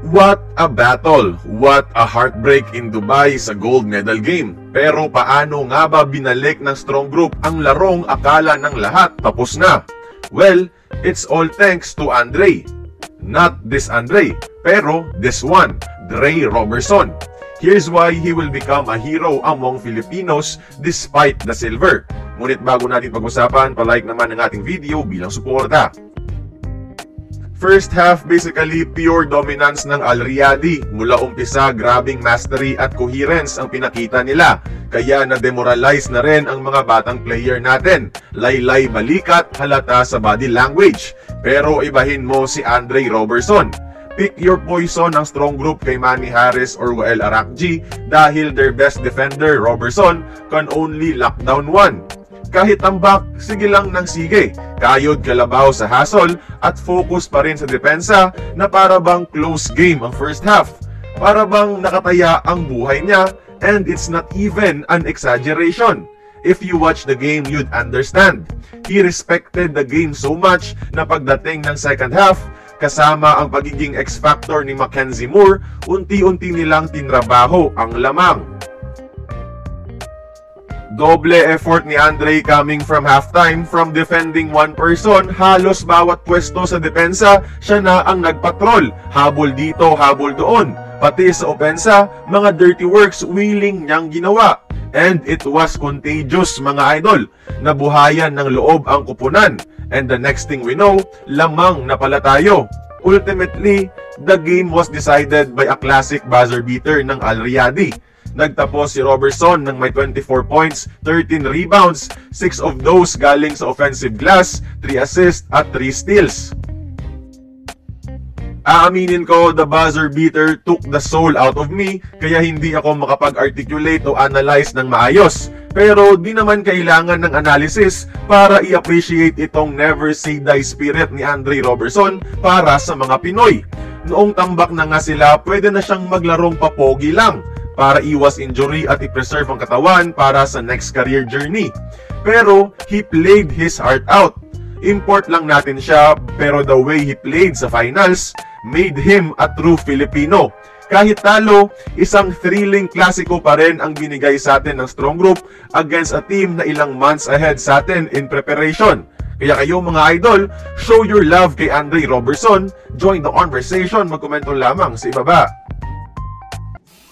What a battle! What a heartbreak in Dubai sa gold medal game. Pero paano nga ba binalik ng Strong Group ang larong akala ng lahat tapos na? Well, it's all thanks to Andre. Not this Andre, pero this one, Dre Robertson. Here's why he will become a hero among Filipinos despite the silver. Ngunit bago natin pag-usapan, palike naman ang ating video bilang suporta. First half, basically pure dominance ng Al Riyadi. Mula umpisa, grabing mastery at coherence ang pinakita nila. Kaya na-demoralize na rin ang mga batang player natin. Laylay balikat, halata sa body language. Pero ibahin mo si Andre Robertson. Pick your poison ng Strong Group kay Manny Harris or Wael Arakji dahil their best defender, Robertson, can only lock down one. Kahit tambak, sige lang ng sige. Kayod kalabaw sa hassle at focus pa rin sa depensa na para bang close game ang first half. Para bang nakataya ang buhay niya, and it's not even an exaggeration. If you watch the game, you'd understand. He respected the game so much na pagdating ng second half, kasama ang pagiging X-factor ni Mackenzie Moore, unti-unti nilang tinrabaho ang lamang. Doble effort ni Andre coming from halftime. From defending one person, halos bawat pwesto sa depensa, siya na ang nagpatrol. Habol dito, habol doon. Pati sa opensa, mga dirty works willing niyang ginawa. And it was contagious, mga idol. Nabuhayan ng loob ang kupunan. And the next thing we know, lamang na pala tayo. Ultimately, the game was decided by a classic buzzer beater ng Al Riyadi. Nagtapos si Robertson ng may 24 points, 13 rebounds, 6 of those galing sa offensive glass, 3 assists at 3 steals. Aaminin ko, the buzzer beater took the soul out of me, kaya hindi ako makapag-articulate o analyze ng maayos. Pero di naman kailangan ng analysis para i-appreciate itong never say die spirit ni Andre Robertson para sa mga Pinoy. Noong tambak na nga sila, pwede na siyang maglarong papogi lang para iwas injury at i-preserve ang katawan para sa next career journey. Pero he played his heart out. Import lang natin siya, pero the way he played sa finals made him a true Filipino. Kahit talo, isang thrilling klasiko pa rin ang binigay sa atin ng Strong Group against a team na ilang months ahead sa atin in preparation. Kaya kayo mga idol, show your love kay Andre Robertson, join the conversation, magkomento lamang sa ibaba.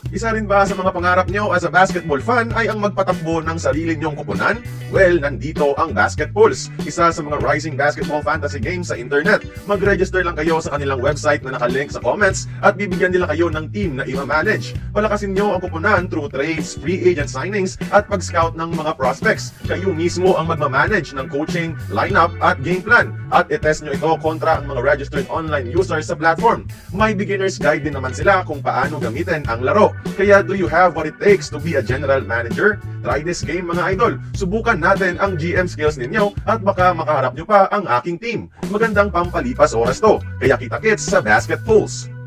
Isa rin ba sa mga pangarap nyo as a basketball fan ay ang magpatakbo ng sarili nyong kupunan? Well, nandito ang Basketpulse, isa sa mga rising basketball fantasy games sa internet. Mag-register lang kayo sa kanilang website na nakalink sa comments at bibigyan nila kayo ng team na i-manage. Palakasin nyo ang kupunan through trades, free agent signings at pag-scout ng mga prospects. Kayo mismo ang magmamanage ng coaching, lineup at game plan. At itest nyo ito kontra ang mga registered online users sa platform. May beginner's guide din naman sila kung paano gamitin ang laro. Kaya do you have what it takes to be a general manager? Try this game mga idol. Subukan natin ang GM skills ninyo at baka makaharap nyo pa ang aking team. Magandang pampalipas oras to. Kaya kita-kits sa Basketpulse.